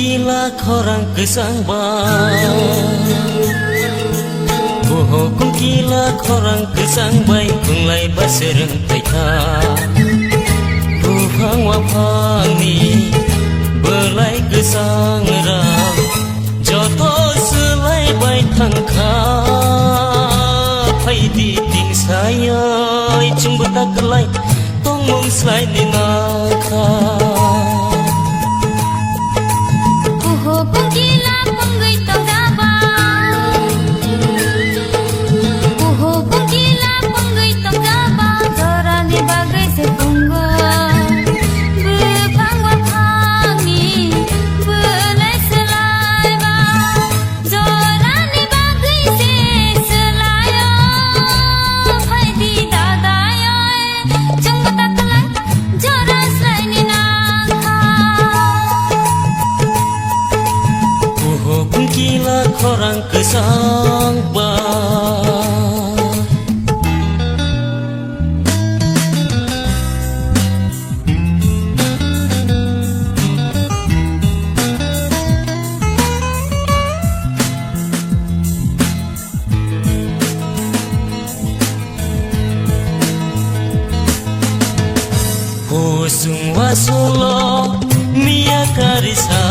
kila khorang kesangbai kung kila khorang kesangbai kung lai basereng taita buhang wapang ni belai kesang ram joto selai bai thangkha phai di ting sayai chung bata kelai tong mong slai ni na kha kila khorang kesangbai husung wasulo mia karisa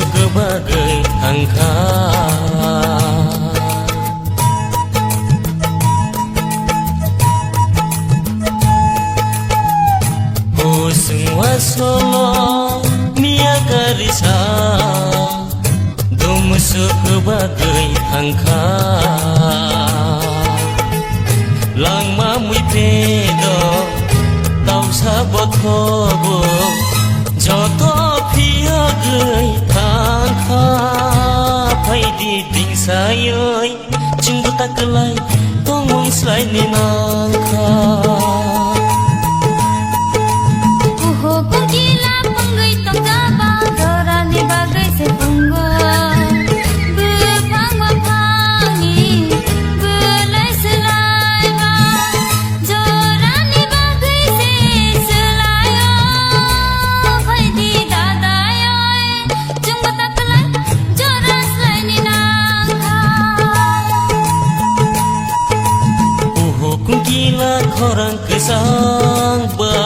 sebagai angka oh semua solo mia karisa dom sebagai angka lang mamui pedo tau sabot hobo joto pia gai thangkha phai di ting sayai chung buta kelai tong mong slai ni nang kha uho kung kila panggai tong jaba dora ni bagai se punggo bepang wapangi belai selai ba dora ni bagai se selayo phai di kung kila khorang kesangbai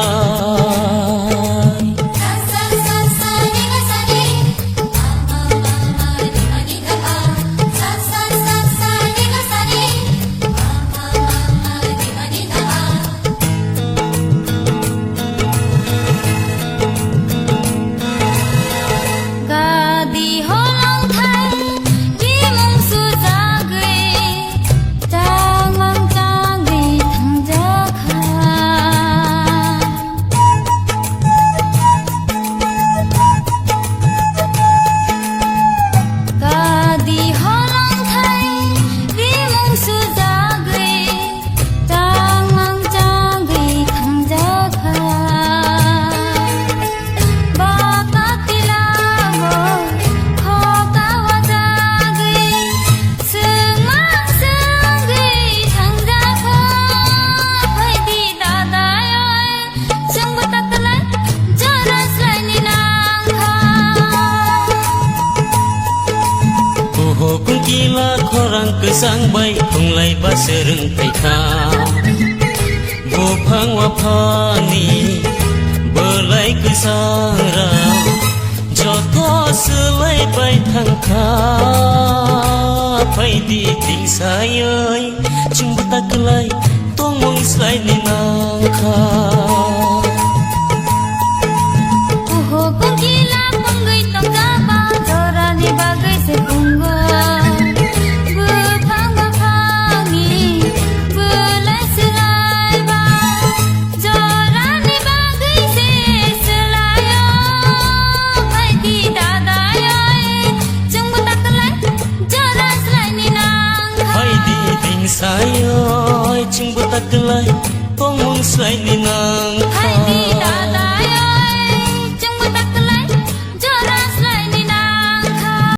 kung kila khorang kesangbai kung lai basereng taita buphang wapani belai kesang ram joto selai bai thangkha phai di ting sayai chung buta kelai tong mong slai ni nang kha uho kung kila panggai tong jaba dora ni bagai se punggo sayai chung buta kelai tong mong slai ni nang kha